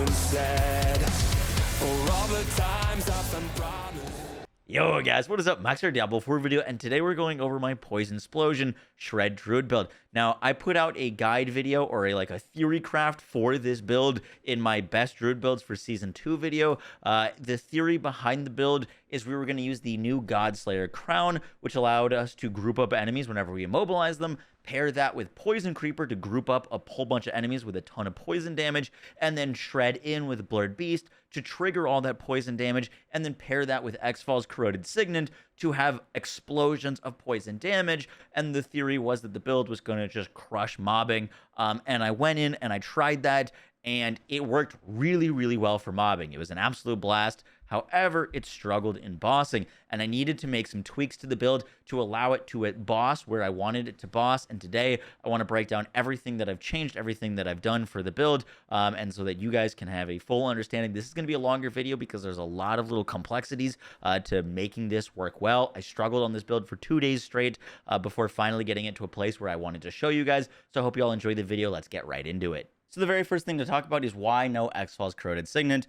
instead. For all the times I've been promised. Yo guys, what is up? Max here, Diablo 4 video, and today we're going over my PoisonSplosion Shred Druid build. Now, I put out a guide video or a theory craft for this build in my best Druid builds for Season 2 video. The theory behind the build is we were going to use the new Godslayer crown, which allowed us to group up enemies whenever we immobilize them, pair that with Poison Creeper to group up a whole bunch of enemies with a ton of poison damage, and then shred in with Blurred Beast to trigger all that poison damage, and then pair that with Xfal's Corroded Signet to have explosions of poison damage. And the theory was that the build was going to just crush mobbing, and I went in and I tried that, and it worked really, really well for mobbing. It was an absolute blast. However, it struggled in bossing, and I needed to make some tweaks to the build to allow it to boss where I wanted it to boss. And today, I want to break down everything that I've changed, everything that I've done for the build, and so that you guys can have a full understanding. This is going to be a longer video because there's a lot of little complexities to making this work well. I struggled on this build for 2 days straight before finally getting it to a place where I wanted to show you guys. So I hope you all enjoy the video. Let's get right into it. So the very first thing to talk about is why no Xfal's Corroded Signet.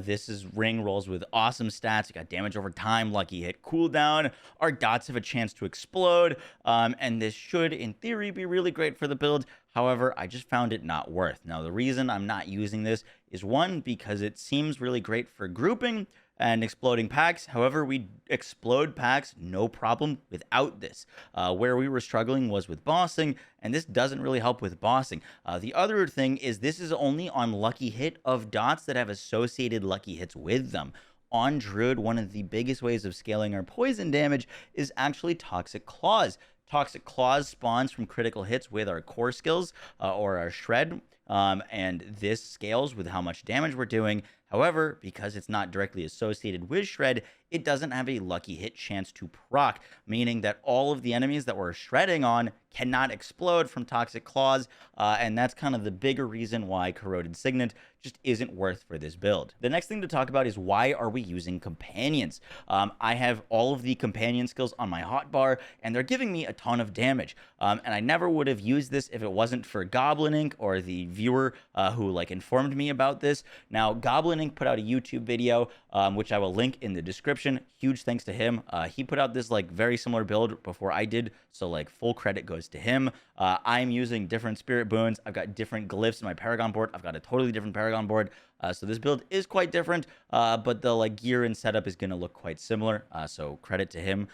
This is ring rolls with awesome stats. You got damage over time, lucky hit cooldown. Our dots have a chance to explode, and this should, in theory, be really great for the build. However, I just found it not worth. Now, the reason I'm not using this is, one, because it seems really great for grouping and exploding packs. However, we explode packs no problem without this. Where we were struggling was with bossing, and this doesn't really help with bossing. The other thing is this is only on lucky hit of dots that have associated lucky hits with them. On Druid, one of the biggest ways of scaling our poison damage is actually Toxic Claws. Toxic Claws spawns from critical hits with our core skills or our shred, and this scales with how much damage we're doing. However, because it's not directly associated with shred, it doesn't have a lucky hit chance to proc, meaning that all of the enemies that we're shredding on cannot explode from Toxic Claws, and that's kind of the bigger reason why Corroded Signet just isn't worth for this build. The next thing to talk about is why are we using companions? I have all of the companion skills on my hotbar, and they're giving me a ton of damage, and I never would have used this if it wasn't for Goblin Inc. or the viewer who informed me about this. Now, Goblin Inc. put out a YouTube video, which I will link in the description. Huge thanks to him. He put out this very similar build before I did, so full credit goes to him. I'm using different spirit boons. I've got different glyphs in my Paragon board. I've got a totally different Paragon board. So this build is quite different, but the gear and setup is going to look quite similar. So credit to him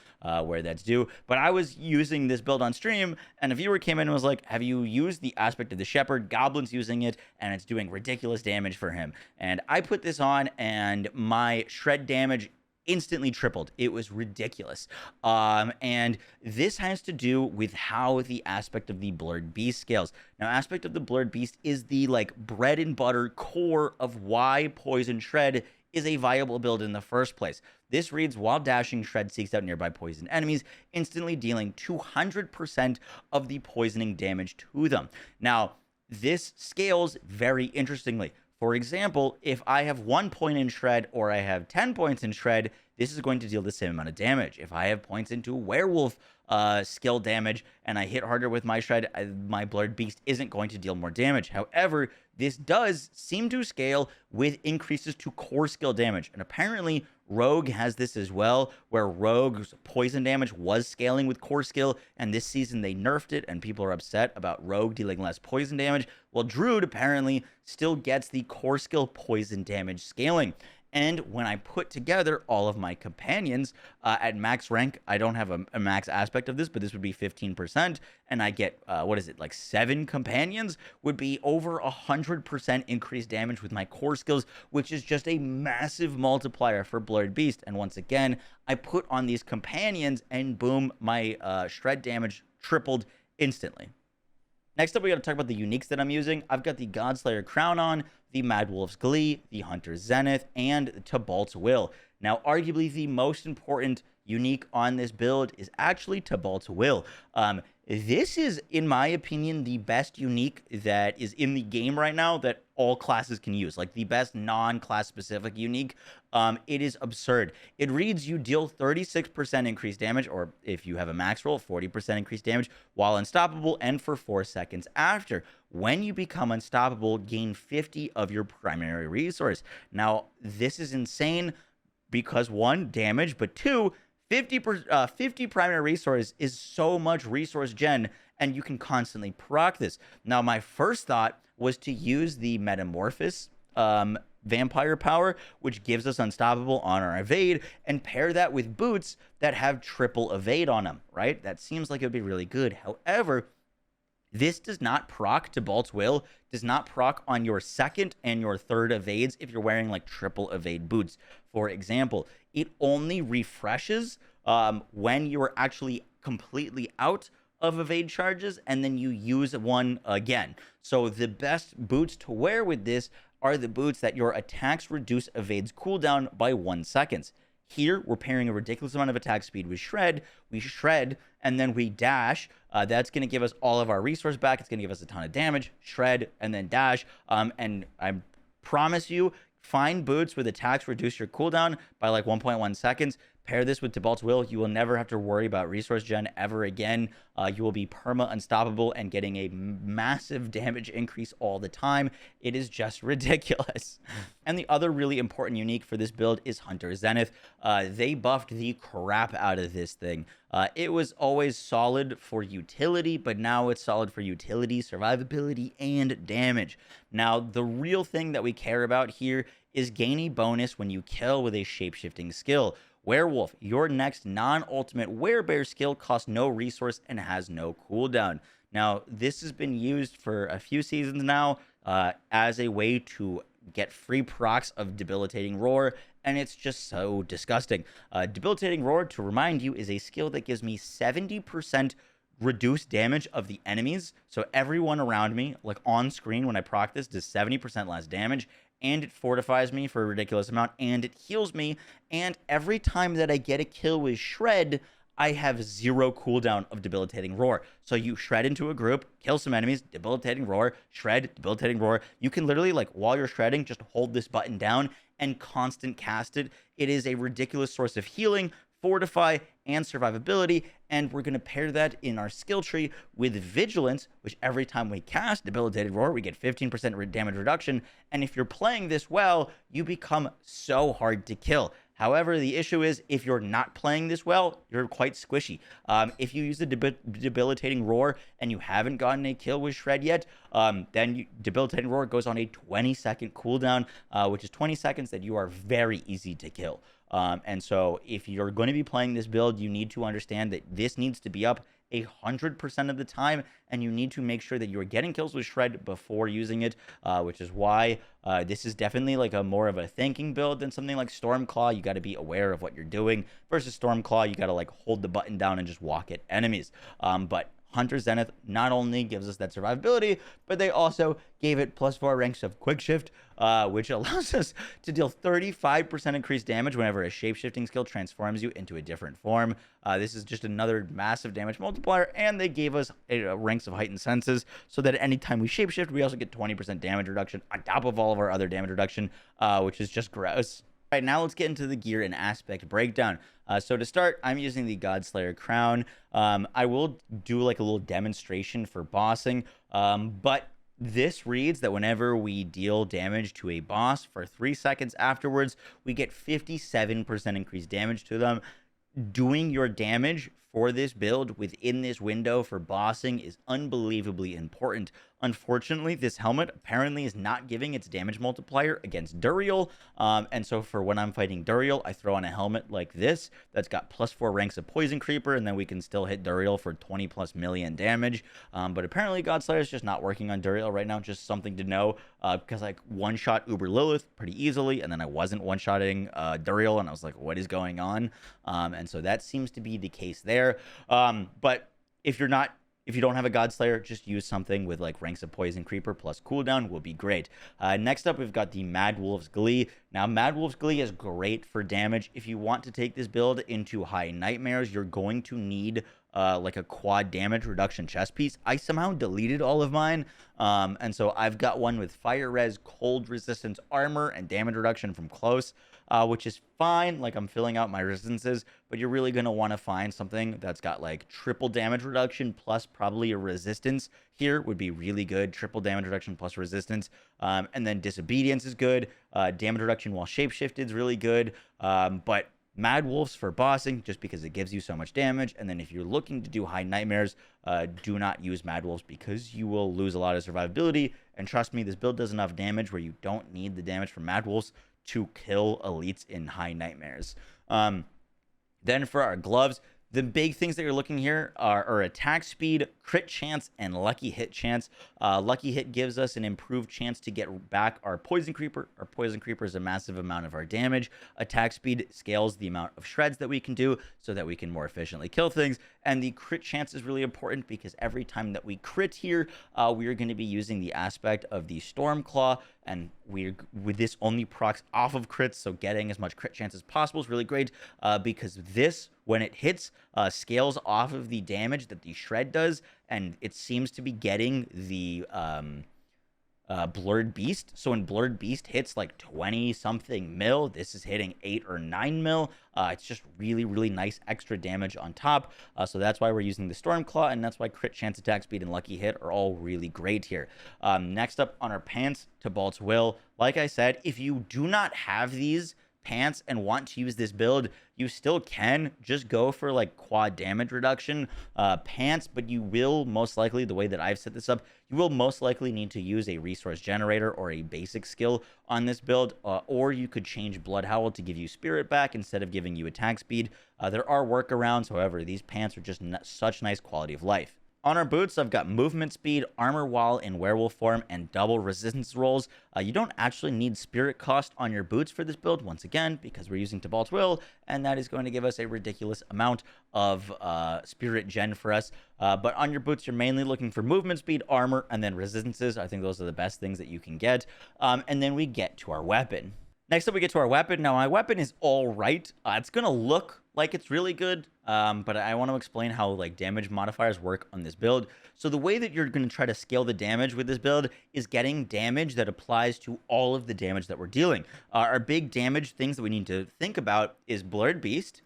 where that's due. But I was using this build on stream, and a viewer came in and was like, have you used the aspect of the shepherd? Goblin's using it, and it's doing ridiculous damage for him. And I put this on, and my shred damage instantly tripled. It was ridiculous. And this has to do with how the aspect of the Blurred Beast scales. Now, aspect of the Blurred Beast is the bread and butter core of why Poison Shred is a viable build in the first place. This reads, while dashing, Shred seeks out nearby poison enemies, instantly dealing 200% of the poisoning damage to them. Now, this scales very interestingly. For example, if I have 1 point in Shred or I have 10 points in Shred, this is going to deal the same amount of damage. If I have points into Werewolf skill damage and I hit harder with my Shred, my Blurred Beast isn't going to deal more damage. However, this does seem to scale with increases to core skill damage. And apparently, Rogue has this as well, where Rogue's poison damage was scaling with core skill, and this season they nerfed it, and people are upset about Rogue dealing less poison damage. Well, Druid apparently still gets the core skill poison damage scaling. And when I put together all of my companions at max rank, I don't have a max aspect of this, but this would be 15%, and I get, 7 companions, would be over 100% increased damage with my core skills, which is just a massive multiplier for Blurred Beast. And once again, I put on these companions, and boom, my shred damage tripled instantly. Next up, we got to talk about the uniques that I'm using. I've got the Godslayer Crown on, the Mad Wolf's Glee, the Hunter's Zenith, and Tibalt's Will. Now, arguably the most important unique on this build is actually Tibalt's Will. This is, in my opinion, the best unique that is in the game right now that all classes can use, like the best non-class specific unique. It is absurd. It reads you deal 36% increased damage, or if you have a max roll, 40% increased damage while unstoppable and for 4 seconds after. When you become unstoppable, gain 50 of your primary resource. Now, this is insane because 1, damage, but 2, 50 primary resource is so much resource gen, and you can constantly proc this. Now, my first thought was to use the Metamorphosis vampire power, which gives us unstoppable on our evade, and pair that with boots that have triple evade on them, right? That seems like it would be really good. However, this does not proc Tibalt's Will, does not proc on your second and your third evades if you're wearing like triple evade boots, for example. It only refreshes when you're actually completely out of evade charges, and then you use one again. So the best boots to wear with this are the boots that your attacks reduce evades cooldown by 1 second. Here, we're pairing a ridiculous amount of attack speed with Shred. We shred, and then we dash. That's going to give us all of our resource back. It's going to give us a ton of damage. Shred, and then dash. And I promise you, find boots with attacks reduce your cooldown by like 1.1 seconds. Pair this with Tibalt's Will. You will never have to worry about resource gen ever again. You will be perma unstoppable and getting a massive damage increase all the time. It is just ridiculous. And the other really important unique for this build is Hunter Zenith. They buffed the crap out of this thing. It was always solid for utility, but now it's solid for utility, survivability, and damage. Now, the real thing that we care about here is gain a bonus when you kill with a shapeshifting skill. Werewolf, your next non-ultimate werebear skill costs no resource and has no cooldown. Now, this has been used for a few seasons now as a way to get free procs of Debilitating Roar, and it's just so disgusting. Debilitating Roar, to remind you, is a skill that gives me 70% reduced damage of the enemies. So everyone around me, like on screen when I proc this, does 70% less damage, and it fortifies me for a ridiculous amount, and it heals me, and every time that I get a kill with Shred, I have 0 cooldown of Debilitating Roar. So you shred into a group, kill some enemies, Debilitating Roar, shred, Debilitating Roar. You can literally, like, while you're shredding, just hold this button down and constant cast it. It is a ridiculous source of healing, fortify, and survivability, and we're going to pair that in our skill tree with Vigilance, which every time we cast Debilitated Roar, we get 15% damage reduction, and if you're playing this well, you become so hard to kill. However, the issue is, if you're not playing this well, you're quite squishy. If you use the Debilitating Roar and you haven't gotten a kill with Shred yet, then Debilitating Roar goes on a 20-second cooldown, which is 20 seconds that you are very easy to kill. And so if you're going to be playing this build, you need to understand that this needs to be up 100% of the time, and you need to make sure that you're getting kills with Shred before using it, which is why this is definitely like a more of a thinking build than something like Stormclaw. You got to be aware of what you're doing, versus Stormclaw, you got to like hold the button down and just walk at enemies. But Hunter Zenith not only gives us that survivability, but they also gave it +4 ranks of Quick Shift, which allows us to deal 35% increased damage whenever a shapeshifting skill transforms you into a different form. This is just another massive damage multiplier, and they gave us ranks of Heightened Senses, so that anytime we shapeshift, we also get 20% damage reduction on top of all of our other damage reduction, which is just gross. All right, now let's get into the gear and aspect breakdown. So to start, I'm using the Godslayer Crown. I will do like a little demonstration for bossing, but this reads that whenever we deal damage to a boss for 3 seconds afterwards, we get 57% increased damage to them. Doing your damage for this build within this window for bossing is unbelievably important. Unfortunately, this helmet apparently is not giving its damage multiplier against Duriel, and so for when I'm fighting Duriel, I throw on a helmet like this that's got +4 ranks of Poison Creeper, and then we can still hit Duriel for 20+ million damage. But apparently Godslayer is just not working on Duriel right now. Just something to know, because like one-shot Uber Lilith pretty easily, and then I wasn't one-shotting Duriel, and I was like, what is going on? And so that seems to be the case there. But if you don't have a Godslayer, just use something with like ranks of Poison Creeper plus cooldown will be great. Next up, we've got the Mad Wolf's Glee. Now, Mad Wolf's Glee is great for damage. If you want to take this build into high nightmares, you're going to need like a quad damage reduction chest piece. I somehow deleted all of mine, and so I've got one with fire res, cold resistance armor, and damage reduction from close, which is fine. Like, I'm filling out my resistances, but you're really going to want to find something that's got like triple damage reduction plus probably a resistance. Here would be really good. Triple damage reduction plus resistance, and then disobedience is good. Damage reduction while shapeshifted is really good, but Mad Wolves for bossing, just because it gives you so much damage. And then if you're looking to do high nightmares, do not use Mad Wolves because you will lose a lot of survivability. And trust me, this build does enough damage where you don't need the damage from Mad Wolves to kill elites in high nightmares. Then for our gloves, the big things that you're looking here are attack speed, crit chance, and lucky hit chance. Lucky hit gives us an improved chance to get back our Poison Creeper. Our Poison Creeper is a massive amount of our damage. Attack speed scales the amount of shreds that we can do so that we can more efficiently kill things. And the crit chance is really important because every time that we crit here, we are going to be using the aspect of the Stormclaw, and with this only procs off of crits, so getting as much crit chance as possible is really great, because this, when it hits, scales off of the damage that the shred does, and it seems to be getting the Blurred Beast. So when Blurred Beast hits like 20 something mil, this is hitting 8 or 9 mil. It's just really, really nice extra damage on top. So that's why we're using the Stormclaw, and that's why crit chance, attack speed, and lucky hit are all really great here. Next up on our pants, Tibalt's Will. Like I said, if you do not have these pants and want to use this build, you still can just go for like quad damage reduction pants, but you will most likely, the way that I've set this up, you will most likely need to use a resource generator or a basic skill on this build, or you could change Blood Howl to give you spirit back instead of giving you attack speed. There are workarounds, however, these pants are just such nice quality of life. On our boots, I've got movement speed, armor while in werewolf form, and double resistance rolls. You don't actually need spirit cost on your boots for this build, once again, because we're using Tibalt's Will, and that is going to give us a ridiculous amount of spirit gen for us. But on your boots, you're mainly looking for movement speed, armor, and then resistances. I think those are the best things that you can get. And then we get to our weapon. Next up, we get to our weapon. Now, my weapon is all right. It's going to look like it's really good, but I want to explain how like damage modifiers work on this build. So the way that you're going to try to scale the damage with this build is getting damage that applies to all of the damage that we're dealing. Our big damage things that we need to think about is Blurred Beast,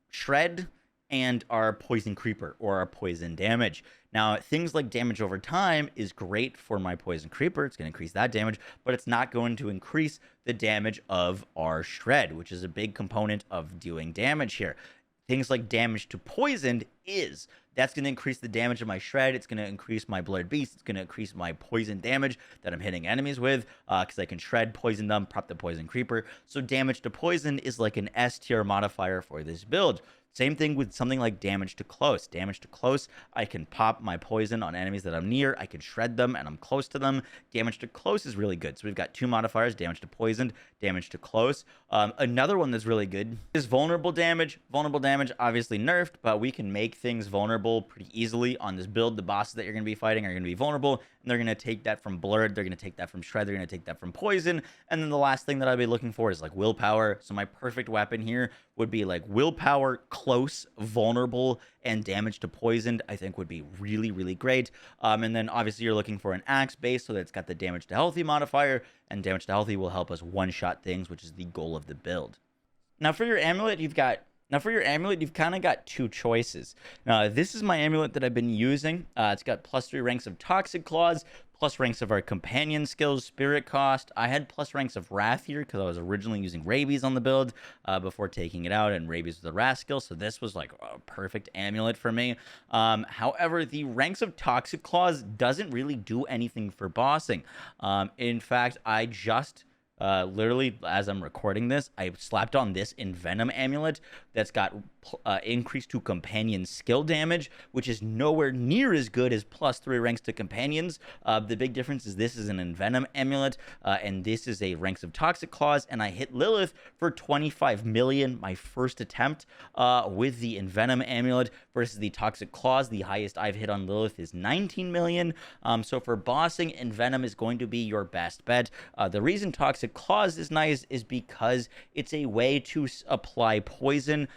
Shred, and our Poison Creeper, or our poison damage. Now, things like damage over time is great for my Poison Creeper. It's going to increase that damage, but it's not going to increase the damage of our Shred, which is a big component of doing damage here. Things like damage to poisoned is. That's going to increase the damage of my Shred. It's going to increase my Blurred Beast. It's going to increase my poison damage that I'm hitting enemies with, because I can Shred, poison them, prop the Poison Creeper. So damage to poison is like an S tier modifier for this build. Same thing with something like damage to close. Damage to close, I can pop my poison on enemies that I'm near. I can shred them and I'm close to them. Damage to close is really good. So we've got two modifiers, damage to poisoned, damage to close. Another one that's really good is vulnerable damage. Vulnerable damage, obviously nerfed, but we can make things vulnerable pretty easily on this build. The bosses that you're going to be fighting are going to be vulnerable, and they're going to take that from Blurred. They're going to take that from Shred. They're going to take that from Poison. And then the last thing that I'd be looking for is like willpower. So my perfect weapon here would be like willpower, close, vulnerable, and damage to poisoned. I think would be really, really great. And then obviously you're looking for an axe base so that it's got the damage to healthy modifier, and damage to healthy will help us one-shot things, which is the goal of the build. Now for your amulet, you've kind of got two choices. This is my amulet that I've been using. It's got +3 ranks of Toxic Claws, plus ranks of our companion skills, spirit cost. I had plus ranks of Wrath here because I was originally using Rabies on the build before taking it out, and Rabies was the Wrath skill, so this was like a perfect amulet for me. However, the ranks of Toxic Claws doesn't really do anything for bossing. In fact, I just literally, as I'm recording this, I slapped on this Envenom amulet that's got increase to companion skill damage, which is nowhere near as good as +3 ranks to companions. The big difference is this is an Envenom amulet, and this is a ranks of Toxic Claws, and I hit Lilith for 25 million my first attempt with the Envenom amulet versus the Toxic Claws. The highest I've hit on Lilith is 19 million. So for bossing, Envenom is going to be your best bet. The reason Toxic Toxic Claws is nice is because it's a way to apply poison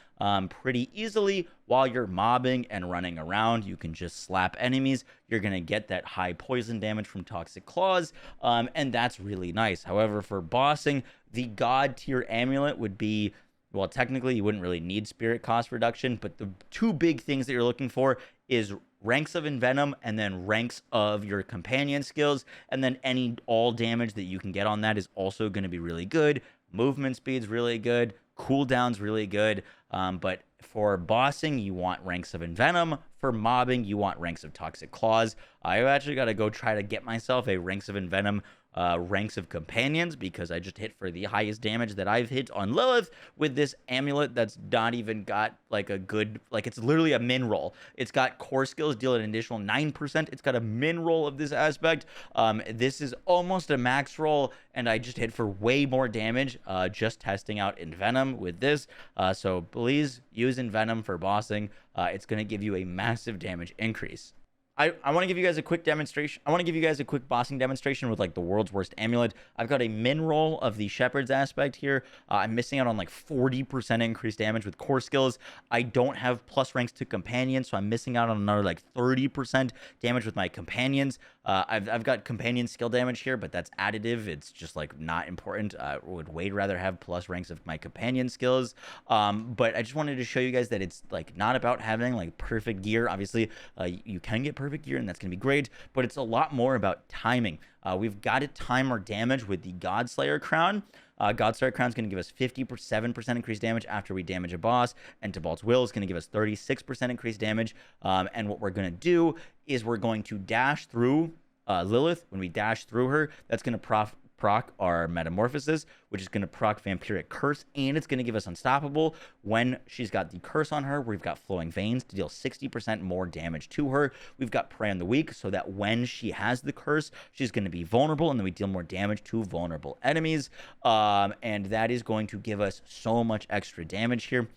pretty easily while you're mobbing and running around. You can just slap enemies. You're going to get that high poison damage from Toxic Claws, and that's really nice. However, for bossing, the God tier amulet would be, well, technically you wouldn't really need spirit cost reduction, but the two big things that you're looking for is ranks of Envenom and then ranks of your companion skills, and then all damage that you can get on that is also going to be really good. Movement speed's really good, cooldown's really good, but for bossing you want ranks of Envenom. For mobbing you want ranks of Toxic Claws. I've actually got to go try to get myself a ranks of Envenom, ranks of companions, because I just hit for the highest damage that I've hit on Lilith with this amulet that's not even got like a good, like, it's literally a min roll. It's got core skills deal an additional 9%. It's got a min roll of this aspect. This is almost a max roll, and I just hit for way more damage just testing out Envenom with this. So please use Envenom for bossing. It's going to give you a massive damage increase. I want to give you guys a quick demonstration. I want to give you guys a quick bossing demonstration with like the world's worst amulet. I've got a min roll of the Shepherd's aspect here. I'm missing out on like 40% increased damage with core skills. I don't have plus ranks to companions, so I'm missing out on another like 30% damage with my companions. I've got companion skill damage here, but that's additive. It's just like not important. Would way rather have plus ranks of my companion skills. But I just wanted to show you guys that it's like not about having like perfect gear. Obviously, you can get perfect gear, and that's gonna be great, but it's a lot more about timing. We've got to time our damage with the Godslayer crown. Godslayer crown is going to give us 57% increased damage after we damage a boss, and Tibalt's Will is going to give us 36% increased damage. And what we're going to do is we're going to dash through Lilith. When we dash through her, that's going to proc our Metamorphosis, which is going to proc Vampiric Curse, and it's going to give us Unstoppable. When she's got the curse on her, we've got Flowing Veins to deal 60% more damage to her. We've got Prey on the Weak, so that when she has the curse, she's going to be vulnerable, and then we deal more damage to vulnerable enemies. And that is going to give us so much extra damage here.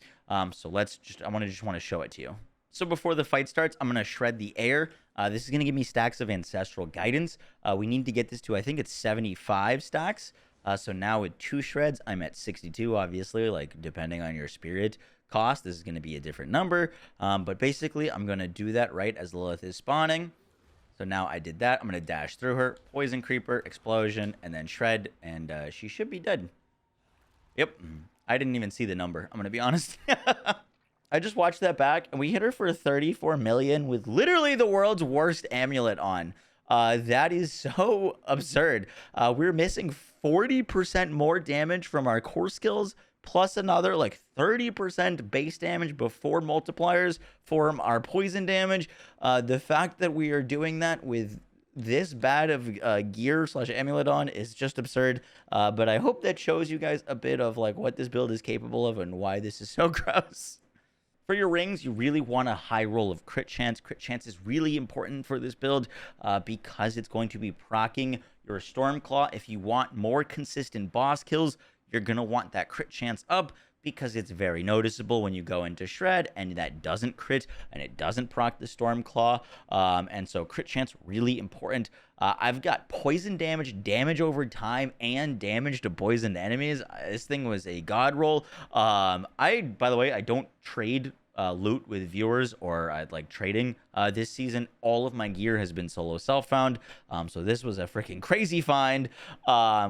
So let's I want to show it to you. So before the fight starts, I'm going to shred the air. This is going to give me stacks of Ancestral Guidance. We need to get this to, I think it's 75 stacks. So now with 2 shreds, I'm at 62, obviously, like depending on your spirit cost. This is going to be a different number. But basically, I'm going to do that right as Lilith is spawning. So now I did that. I'm going to dash through her, Poison Creeper, Explosion, and then Shred, and she should be dead. Yep. I didn't even see the number, I'm going to be honest. I just watched that back, and we hit her for 34 million with literally the world's worst amulet on. That is so absurd. We're missing 40% more damage from our core skills, plus another like 30% base damage before multipliers for our poison damage. The fact that we are doing that with this bad of gear / amulet on is just absurd. But I hope that shows you guys a bit of like what this build is capable of and why this is so gross. For your rings, you really want a high roll of crit chance. Crit chance is really important for this build because it's going to be proccing your Stormclaw. If you want more consistent boss kills, you're going to want that crit chance up because it's very noticeable when you go into Shred and that doesn't crit and it doesn't proc the Stormclaw. And so crit chance, really important. I've got poison damage over time, and damage to poisoned enemies. This thing was a god roll. By the way, I don't trade loot with viewers or like trading this season. All of my gear has been solo self-found, so this was a freaking crazy find.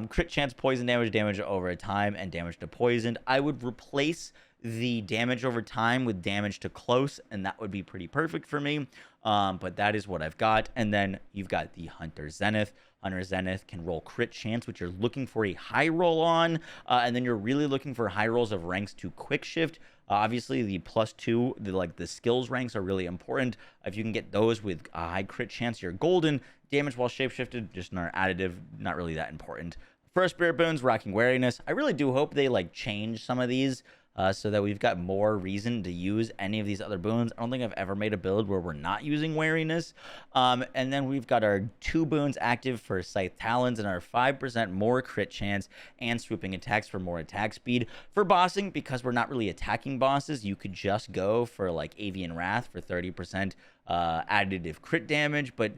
Crit chance, poison damage over time, and damage to poisoned. I would replace the damage over time with damage to close, and that would be pretty perfect for me. But that is what I've got. And then you've got the Hunter Zenith. Hunter Zenith can roll crit chance, which you're looking for a high roll on, and then you're really looking for high rolls of ranks to quick shift. Obviously, the +2, the skills ranks are really important. If you can get those with a high crit chance, you're golden. Damage while shapeshifted, just not additive, not really that important. For Spirit Boons, rocking Wariness. I really do hope they like change some of these so that we've got more reason to use any of these other boons. I don't think I've ever made a build where we're not using Wariness. And then we've got our 2 boons active for Scythe Talons and our 5% more crit chance and swooping attacks for more attack speed. For bossing, because we're not really attacking bosses, you could just go for like Avian Wrath for 30% additive crit damage, but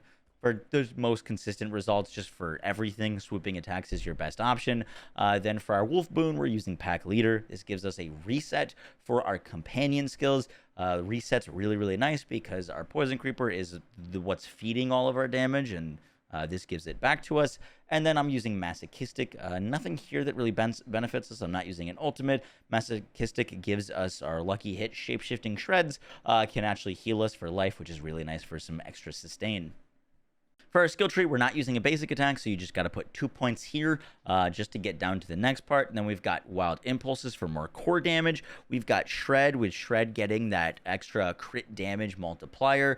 for the most consistent results, just for everything, swooping attacks is your best option. Then for our Wolf Boon, we're using Pack Leader. This gives us a reset for our companion skills. Reset's really, really nice because our Poison Creeper is what's feeding all of our damage, and this gives it back to us. And then I'm using Masochistic. Nothing here that really benefits us. I'm not using an ultimate. Masochistic gives us our lucky hit. Shapeshifting Shreds can actually heal us for life, which is really nice for some extra sustain. For our skill tree, we're not using a basic attack, so you just got to put 2 points here just to get down to the next part. And then we've got Wild Impulses for more core damage. We've got Shred, with Shred getting that extra crit damage multiplier.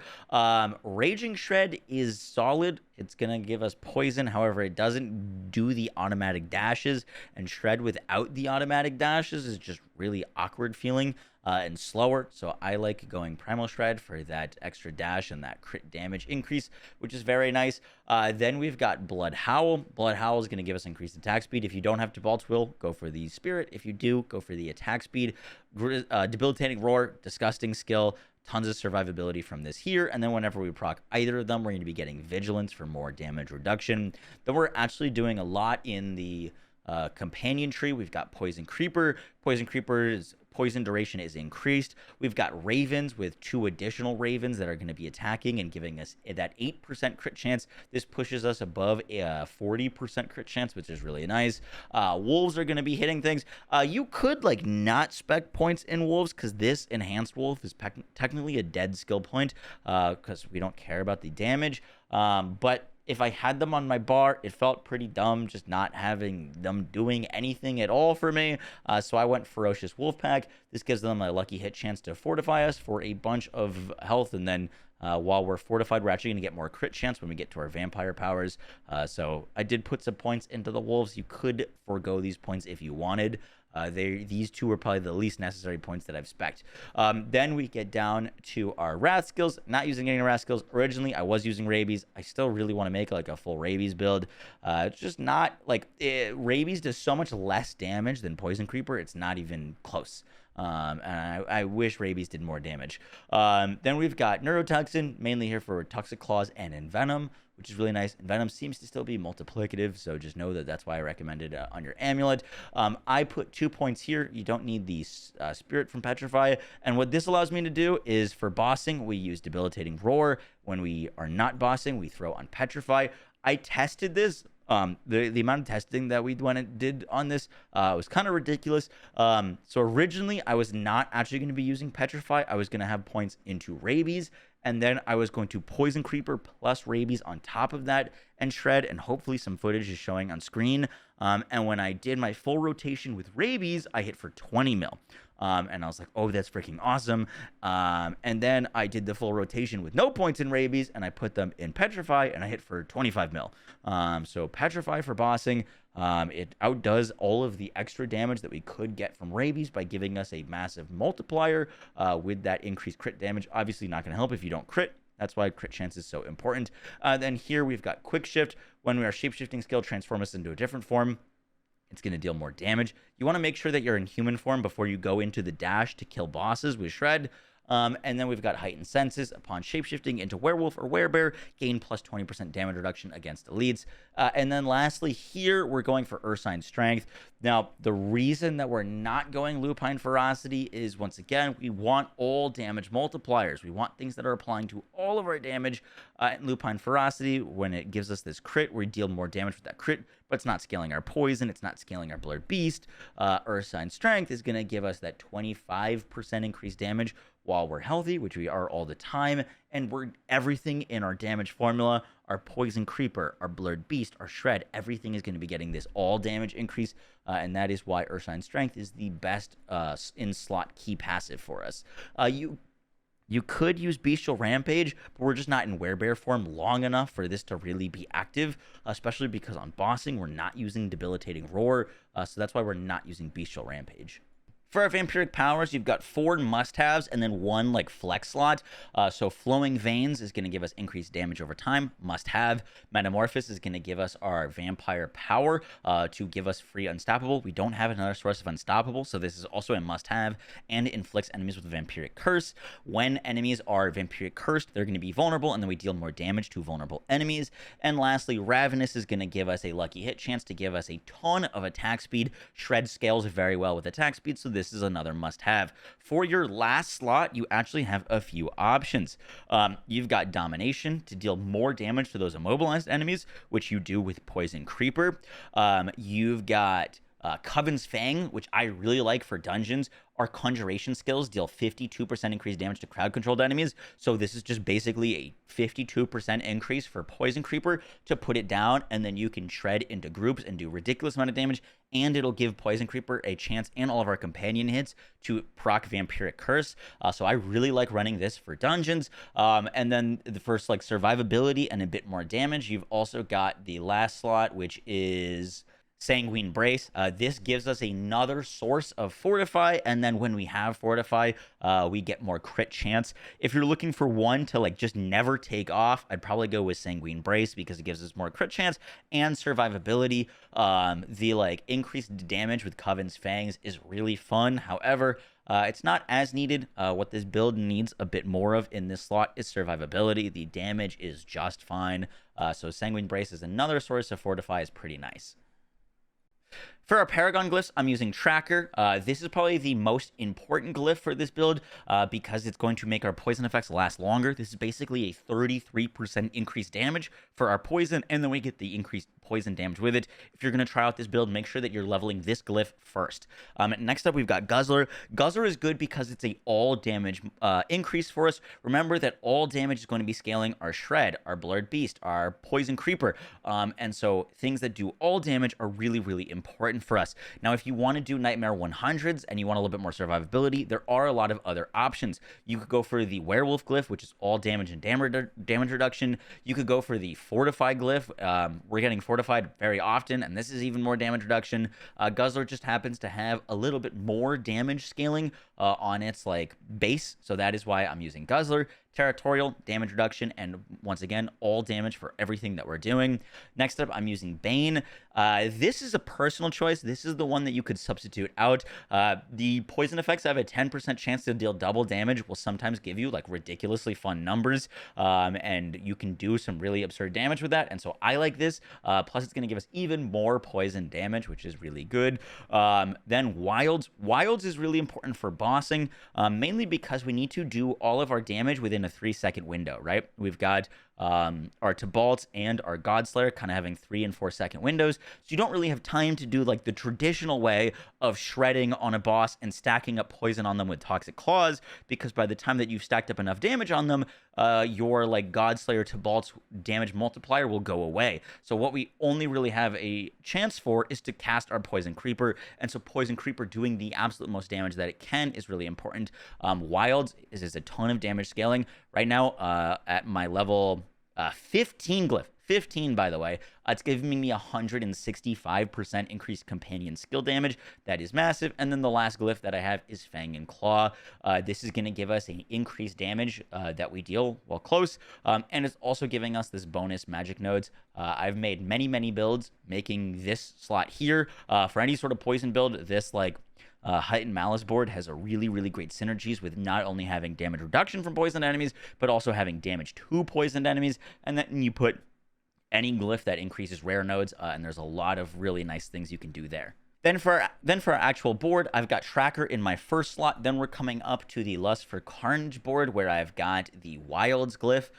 Raging Shred is solid. It's going to give us poison. However, it doesn't do the automatic dashes. And Shred without the automatic dashes is just really awkward feeling. And slower, so I like going Primal Shred for that extra dash and that crit damage increase, which is very nice. Then we've got Blood Howl. Blood Howl is going to give us increased attack speed. If you don't have Default Will, go for the Spirit. If you do, go for the attack speed. Debilitating Roar, disgusting skill. Tons of survivability from this here, and then whenever we proc either of them, we're going to be getting Vigilance for more damage reduction. Then we're actually doing a lot in the companion tree. We've got Poison Creeper. Poison Creeper's poison duration is increased. We've got Ravens with 2 additional Ravens that are going to be attacking and giving us that 8% crit chance. This pushes us above a 40% crit chance, which is really nice. Wolves are going to be hitting things. You could like not spec points in Wolves because this Enhanced Wolf is technically a dead skill point because we don't care about the damage. But if I had them on my bar, it felt pretty dumb just not having them doing anything at all for me. So I went Ferocious Wolfpack. This gives them a lucky hit chance to fortify us for a bunch of health. And then while we're fortified, we're actually going to get more crit chance when we get to our Vampire Powers. So I did put some points into the Wolves. You could forego these points if you wanted. These 2 are probably the least necessary points that I've spec'd. Then we get down to our Wrath skills. Not using any Wrath skills. Originally, I was using Rabies. I still really want to make like a full Rabies build. It's just not like Rabies does so much less damage than Poison Creeper. It's not even close. And I wish Rabies did more damage. Then we've got Neurotoxin, mainly here for Toxic Claws and Envenom, which is really nice. Envenom seems to still be multiplicative, so just know that that's why I recommended on your amulet. I put 2 points here. You don't need the Spirit from Petrify. And what this allows me to do is for bossing, we use Debilitating Roar. When we are not bossing, we throw on Petrify. I tested this. The amount of testing that we went and did on this was kind of ridiculous. So originally, I was not actually going to be using Petrify. I was going to have points into Rabies, and then I was going to Poison Creeper plus Rabies on top of that and Shred, and hopefully some footage is showing on screen. And when I did my full rotation with Rabies, I hit for 20 mil. And I was like, oh, that's freaking awesome. And then I did the full rotation with no points in Rabies, and I put them in Petrify, and I hit for 25 mil. So Petrify for bossing, it outdoes all of the extra damage that we could get from Rabies by giving us a massive multiplier with that increased crit damage. Obviously not going to help if you don't crit. That's why crit chance is so important. Then here we've got Quick Shift. When our shapeshifting skill transform us into a different form, it's going to deal more damage. You want to make sure that you're in human form before you go into the dash to kill bosses with Shred. And then we've got Heightened Senses. Upon shapeshifting into Werewolf or Werebear, gain plus 20% damage reduction against elites. And then lastly, here we're going for Ursine Strength. Now, the reason that we're not going Lupine Ferocity is, once again, we want all damage multipliers. We want things that are applying to all of our damage. And Lupine Ferocity, when it gives us this crit, we deal more damage with that crit, but it's not scaling our poison. It's not scaling our Blurred Beast. Ursine Strength is going to give us that 25% increased damage while we're healthy, which we are all the time, and we're everything in our damage formula, our Poison Creeper, our Blurred Beast, our Shred, everything is going to be getting this all damage increase, and that is why Ursine Strength is the best in-slot key passive for us. You could use Bestial Rampage, but we're just not in Werebear form long enough for this to really be active, especially because on bossing, we're not using Debilitating Roar, so that's why we're not using Bestial Rampage. For our vampiric powers, you've got 4 must-haves and then 1 like flex slot. So Flowing Veins is going to give us increased damage over time, must-have. Metamorphosis is going to give us our vampire power to give us free unstoppable. We don't have another source of unstoppable, so this is also a must-have, and it inflicts enemies with a vampiric curse. When enemies are vampiric cursed, they're going to be vulnerable, and then we deal more damage to vulnerable enemies. And lastly, Ravenous is going to give us a lucky hit chance to give us a ton of attack speed. Shred scales very well with attack speed, so this is another must-have. For your last slot, you actually have a few options. You've got Domination to deal more damage to those immobilized enemies, which you do with Poison Creeper. You've got Coven's Fang, which I really like for dungeons. Our conjuration skills deal 52% increased damage to crowd-controlled enemies, so this is just basically a 52% increase for Poison Creeper to put it down, and then you can shred into groups and do ridiculous amount of damage, and it'll give Poison Creeper a chance and all of our companion hits to proc Vampiric Curse. So I really like running this for dungeons. And then the first, like, survivability and a bit more damage, you've also got the last slot, which is Sanguine Brace. This gives us another source of Fortify, and then when we have Fortify, we get more crit chance. If you're looking for one to like just never take off, I'd probably go with Sanguine Brace because it gives us more crit chance and survivability. The like increased damage with Coven's Fangs is really fun. However, it's not as needed. What this build needs a bit more of in this slot is survivability. The damage is just fine. So Sanguine Brace is another source of Fortify, is pretty nice. For our Paragon glyphs, I'm using Tracker. This is probably the most important glyph for this build because it's going to make our poison effects last longer. This is basically a 33% increased damage for our poison, and then we get the increased poison damage with it. If you're going to try out this build, make sure that you're leveling this glyph first. Next up, we've got Guzzler. Guzzler is good because it's a all damage increase for us. Remember that all damage is going to be scaling our Shred, our Blurred Beast, our Poison Creeper, and so things that do all damage are really, really important for us. Now, if you want to do Nightmare 100s and you want a little bit more survivability, there are a lot of other options. You could go for the Werewolf glyph, which is all damage and damage reduction. You could go for the Fortify glyph. We're getting fortified very often, and this is even more damage reduction. Guzzler just happens to have a little bit more damage scaling on its like base, so that is why I'm using Guzzler. Territorial, damage reduction, and once again, all damage for everything that we're doing. Next up, I'm using Bane. This is a personal choice. This is the one that you could substitute out. The poison effects have a 10% chance to deal double damage, will sometimes give you like ridiculously fun numbers, and you can do some really absurd damage with that, and so I like this. Plus, it's going to give us even more poison damage, which is really good. Then Wilds. Wilds is really important for bossing, mainly because we need to do all of our damage within a 3-second window, right? We've got our Tybalt and our Godslayer kind of having 3 and 4 second windows, so you don't really have time to do like the traditional way of shredding on a boss and stacking up poison on them with Toxic Claws, because by the time that you've stacked up enough damage on them, your like Godslayer Tybalt's damage multiplier will go away. So what we only really have a chance for is to cast our Poison Creeper, and so Poison Creeper doing the absolute most damage that it can is really important. Wilds is a ton of damage scaling. Right now, at my level 15 glyph, 15 by the way, it's giving me 165% increased companion skill damage. That is massive. And then the last glyph that I have is Fang and Claw. This is going to give us an increased damage that we deal while close, and it's also giving us this bonus magic nodes. I've made many builds making this slot here for any sort of poison build. This like Heightened Malice board has a really great synergies with not only having damage reduction from poisoned enemies, but also having damage to poisoned enemies. And then you put any glyph that increases rare nodes, and there's a lot of really nice things you can do there. Then for our actual board, I've got Tracker in my first slot. Then we're coming up to the Lust for Carnage board, where I've got the Wilds glyph.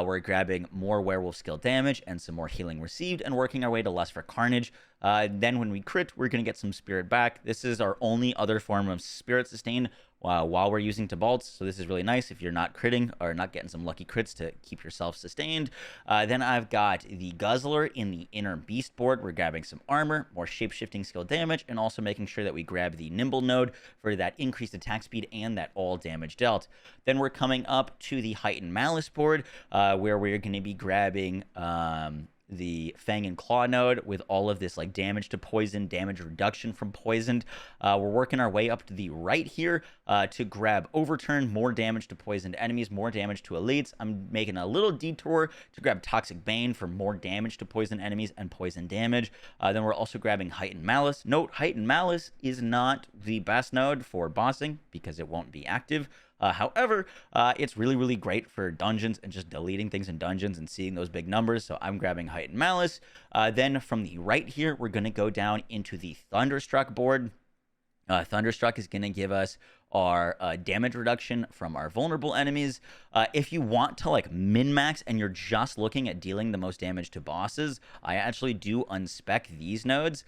We're grabbing more werewolf skill damage and some more healing received, and working our way to Lust for Carnage. Then when we crit, we're going to get some spirit back. This is our only other form of spirit sustain while we're using Tybalt's, so this is really nice if you're not critting or not getting some lucky crits to keep yourself sustained. Then I've got the Guzzler in the Inner Beast board. We're grabbing some armor, more shape-shifting skill damage, and also making sure that we grab the Nimble node for that increased attack speed and that all damage dealt. Then we're coming up to the Heightened Malice board, where we're going to be grabbing the Fang and Claw node with all of this like damage to poison, damage reduction from poisoned. We're working our way up to the right here to grab Overturn, more damage to poisoned enemies, more damage to elites. I'm making a little detour to grab Toxic Bane for more damage to poison enemies and poison damage. Then we're also grabbing Heightened Malice. Note, Heightened Malice is not the best node for bossing because it won't be active. However, it's really, really great for dungeons and just deleting things in dungeons and seeing those big numbers. So I'm grabbing Heightened Malice. Then from the right here, we're going to go down into the Thunderstruck board. Thunderstruck is going to give us our damage reduction from our vulnerable enemies. If you want to like min-max and you're just looking at dealing the most damage to bosses, I actually do unspec these nodes,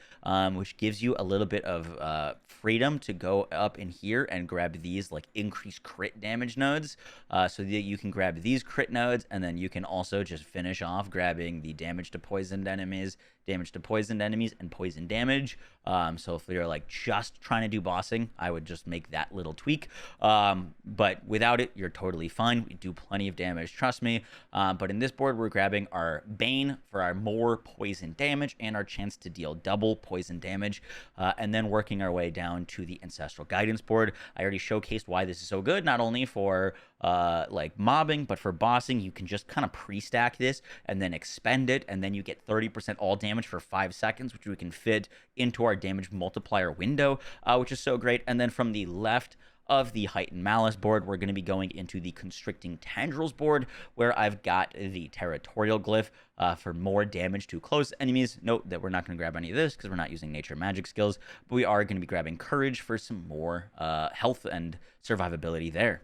which gives you a little bit of freedom to go up in here and grab these like increased crit damage nodes, so that you can grab these crit nodes, and then you can also just finish off grabbing the damage to poisoned enemies, and poison damage. So if you're like just trying to do bossing, I would just make that little tweak. But without it, you're totally fine. We do plenty of damage, trust me. But in this board, we're grabbing our Bane for our more poison damage and our chance to deal double poison damage. And then working our way down to the Ancestral Guidance board. I already showcased why this is so good, not only for like mobbing, but for bossing. You can just kind of pre-stack this and then expend it, and then you get 30% all damage for 5 seconds, which we can fit into our damage multiplier window, which is so great. And then from the left of the Heightened Malice board, we're going to be going into the Constricting Tendrils board, where I've got the Territorial Glyph for more damage to close enemies. Note that we're not going to grab any of this because we're not using nature magic skills, but we are going to be grabbing Courage for some more health and survivability there.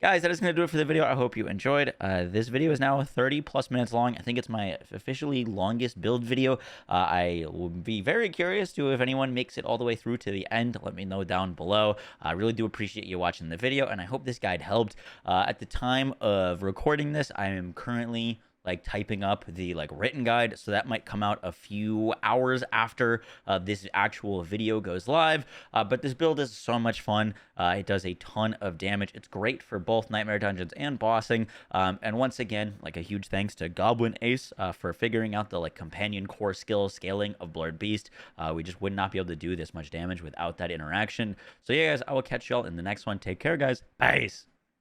Guys, that is going to do it for the video. I hope you enjoyed. This video is now 30+ minutes long. I think it's my officially longest build video. I will be very curious to if anyone makes it all the way through to the end. Let me know down below. I really do appreciate you watching the video, and I hope this guide helped. At the time of recording this, I am currently like typing up the like written guide, so that might come out a few hours after this actual video goes live. But this build is so much fun. It does a ton of damage. It's great for both Nightmare Dungeons and bossing. And once again, like a huge thanks to Goblin Ace for figuring out the like companion core skill scaling of Blurred Beast. We just would not be able to do this much damage without that interaction. So yeah, guys, I will catch y'all in the next one. Take care, guys. Peace.